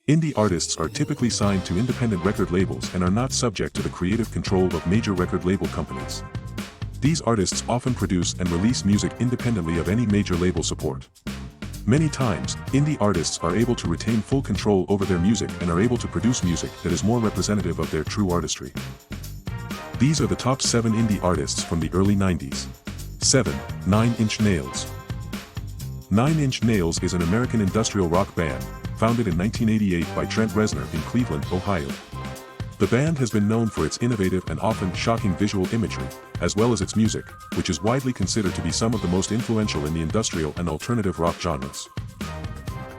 Indie artists are typically signed to independent record labels and are not subject to the creative control of major record label companies. These artists often produce and release music independently of any major label support. Many times, indie artists are able to retain full control over their music and are able to produce music that is more representative of their true artistry. These are the top 7 indie artists from the early 90s. 7. 9 Inch Nails. 9 Inch Nails is an American industrial rock band, founded in 1988 by Trent Reznor in Cleveland, Ohio. The band has been known for its innovative and often shocking visual imagery, as well as its music, which is widely considered to be some of the most influential in the industrial and alternative rock genres.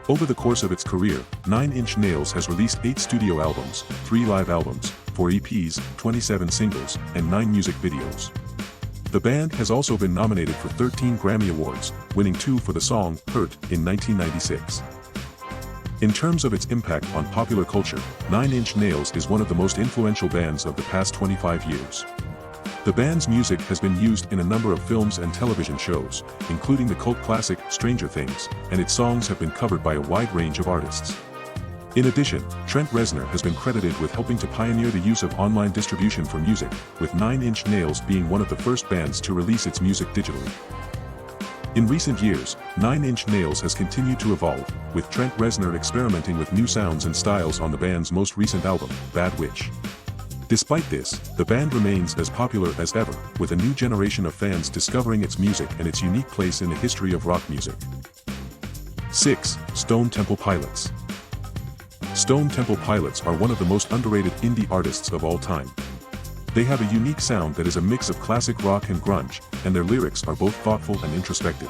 Over the course of its career, 9 Inch Nails has released 8 studio albums, 3 live albums, 4 EPs, 27 singles, and 9 music videos. The band has also been nominated for 13 Grammy Awards, winning 2 for the song "Hurt" in 1996. In terms of its impact on popular culture, 9 Inch Nails is one of the most influential bands of the past 25 years. The band's music has been used in a number of films and television shows, including the cult classic Stranger Things, and its songs have been covered by a wide range of artists. In addition, Trent Reznor has been credited with helping to pioneer the use of online distribution for music, with 9 Inch Nails being one of the first bands to release its music digitally. In recent years, 9 Inch Nails has continued to evolve, with Trent Reznor experimenting with new sounds and styles on the band's most recent album, Bad Witch. Despite this, the band remains as popular as ever, with a new generation of fans discovering its music and its unique place in the history of rock music. 6. Stone Temple Pilots. Stone Temple Pilots are one of the most underrated indie artists of all time. They have a unique sound that is a mix of classic rock and grunge, and their lyrics are both thoughtful and introspective.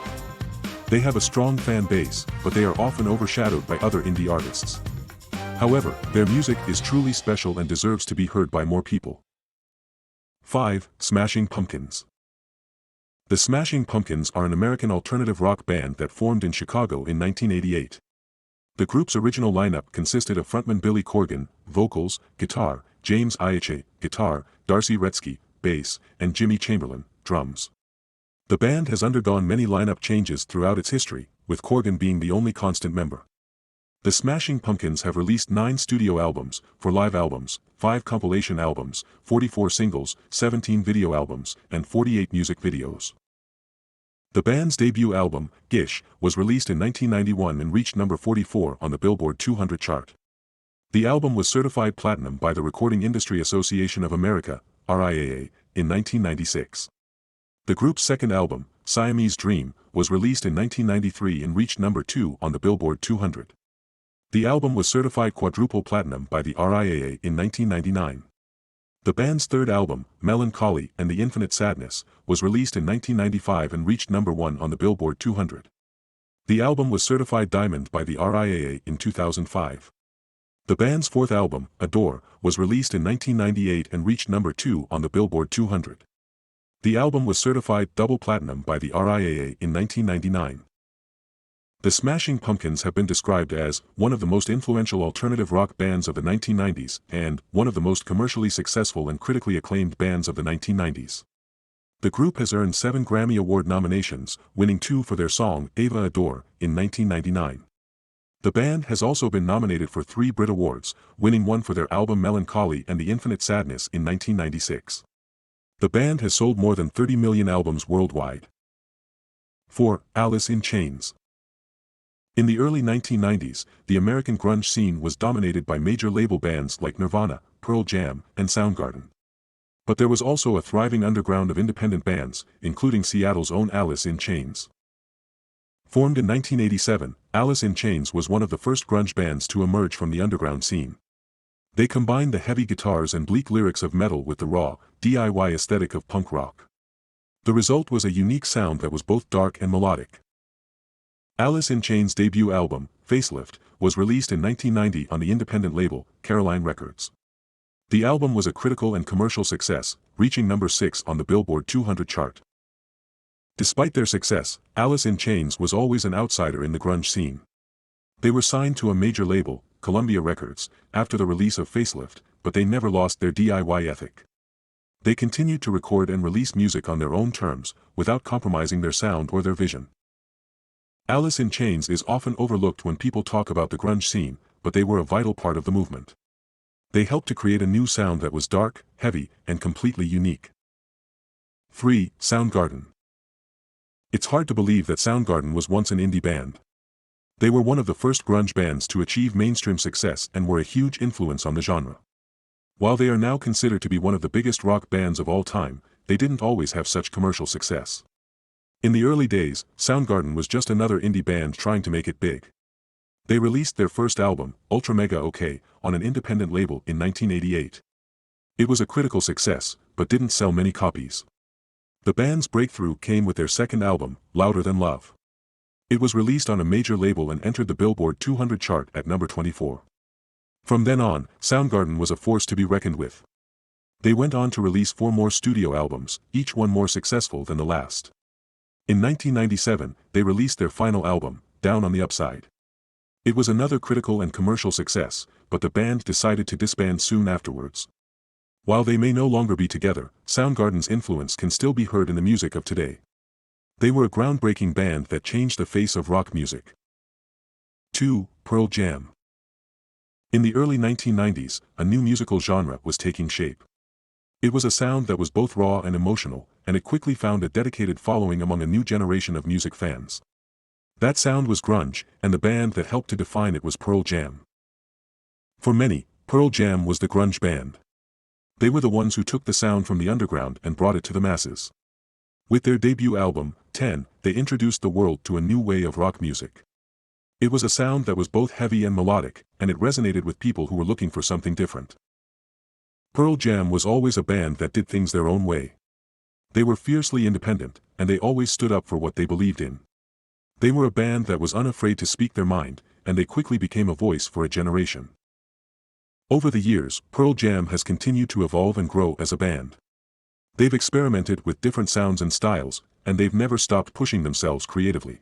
They have a strong fan base, but they are often overshadowed by other indie artists. However, their music is truly special and deserves to be heard by more people. 5. Smashing Pumpkins. The Smashing Pumpkins are an American alternative rock band that formed in Chicago in 1988. The group's original lineup consisted of frontman Billy Corgan, vocals, guitar, James Iha, guitar, Darcy Retzky, bass, and Jimmy Chamberlin, drums. The band has undergone many lineup changes throughout its history, with Corgan being the only constant member. The Smashing Pumpkins have released 9 studio albums, 4 live albums, 5 compilation albums, 44 singles, 17 video albums, and 48 music videos. The band's debut album, Gish, was released in 1991 and reached number 44 on the Billboard 200 chart. The album was certified platinum by the Recording Industry Association of America, RIAA, in 1996. The group's second album, Siamese Dream, was released in 1993 and reached number 2 on the Billboard 200. The album was certified quadruple platinum by the RIAA in 1999. The band's third album, Melancholy and the Infinite Sadness, was released in 1995 and reached number 1 on the Billboard 200. The album was certified diamond by the RIAA in 2005. The band's fourth album, Adore, was released in 1998 and reached number 2 on the Billboard 200. The album was certified double platinum by the RIAA in 1999. The Smashing Pumpkins have been described as one of the most influential alternative rock bands of the 1990s and one of the most commercially successful and critically acclaimed bands of the 1990s. The group has earned 7 Grammy Award nominations, winning 2 for their song Ava Adore in 1999. The band has also been nominated for 3 Brit Awards, winning 1 for their album Melancholy and the Infinite Sadness in 1996. The band has sold more than 30 million albums worldwide. 4. Alice in Chains. In the early 1990s, the American grunge scene was dominated by major label bands like Nirvana, Pearl Jam, and Soundgarden. But there was also a thriving underground of independent bands, including Seattle's own Alice in Chains. Formed in 1987, Alice in Chains was one of the first grunge bands to emerge from the underground scene. They combined the heavy guitars and bleak lyrics of metal with the raw, DIY aesthetic of punk rock. The result was a unique sound that was both dark and melodic. Alice in Chains' debut album, Facelift, was released in 1990 on the independent label, Caroline Records. The album was a critical and commercial success, reaching number 6 on the Billboard 200 chart. Despite their success, Alice in Chains was always an outsider in the grunge scene. They were signed to a major label, Columbia Records, after the release of Facelift, but they never lost their DIY ethic. They continued to record and release music on their own terms, without compromising their sound or their vision. Alice in Chains is often overlooked when people talk about the grunge scene, but they were a vital part of the movement. They helped to create a new sound that was dark, heavy, and completely unique. 3. Soundgarden. It's hard to believe that Soundgarden was once an indie band. They were one of the first grunge bands to achieve mainstream success and were a huge influence on the genre. While they are now considered to be one of the biggest rock bands of all time, they didn't always have such commercial success. In the early days, Soundgarden was just another indie band trying to make it big. They released their first album, Ultra Mega OK, on an independent label in 1988. It was a critical success, but didn't sell many copies. The band's breakthrough came with their second album, Louder Than Love. It was released on a major label and entered the Billboard 200 chart at number 24. From then on, Soundgarden was a force to be reckoned with. They went on to release 4 more studio albums, each one more successful than the last. In 1997, they released their final album, Down on the Upside. It was another critical and commercial success, but the band decided to disband soon afterwards. While they may no longer be together, Soundgarden's influence can still be heard in the music of today. They were a groundbreaking band that changed the face of rock music. 2. Pearl Jam. In the early 1990s, a new musical genre was taking shape. It was a sound that was both raw and emotional, and it quickly found a dedicated following among a new generation of music fans. That sound was grunge, and the band that helped to define it was Pearl Jam. For many, Pearl Jam was the grunge band. They were the ones who took the sound from the underground and brought it to the masses. With their debut album, 10, they introduced the world to a new way of rock music. It was a sound that was both heavy and melodic, and it resonated with people who were looking for something different. Pearl Jam was always a band that did things their own way. They were fiercely independent, and they always stood up for what they believed in. They were a band that was unafraid to speak their mind, and they quickly became a voice for a generation. Over the years, Pearl Jam has continued to evolve and grow as a band. They've experimented with different sounds and styles, and they've never stopped pushing themselves creatively.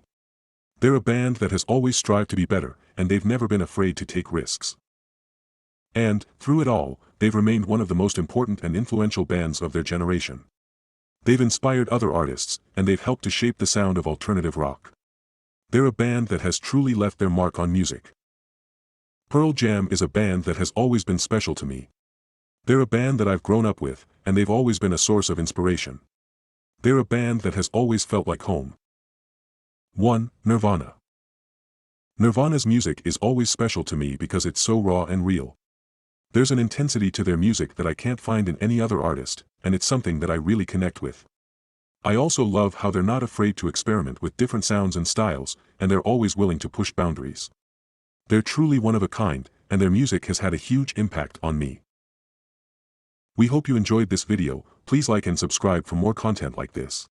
They're a band that has always strived to be better, and they've never been afraid to take risks. And, through it all, they've remained one of the most important and influential bands of their generation. They've inspired other artists, and they've helped to shape the sound of alternative rock. They're a band that has truly left their mark on music. Pearl Jam is a band that has always been special to me. They're a band that I've grown up with, and they've always been a source of inspiration. They're a band that has always felt like home. 1. Nirvana. Nirvana's music is always special to me because it's so raw and real. There's an intensity to their music that I can't find in any other artist, and it's something that I really connect with. I also love how they're not afraid to experiment with different sounds and styles, and they're always willing to push boundaries. They're truly one of a kind, and their music has had a huge impact on me. We hope you enjoyed this video. Please like and subscribe for more content like this.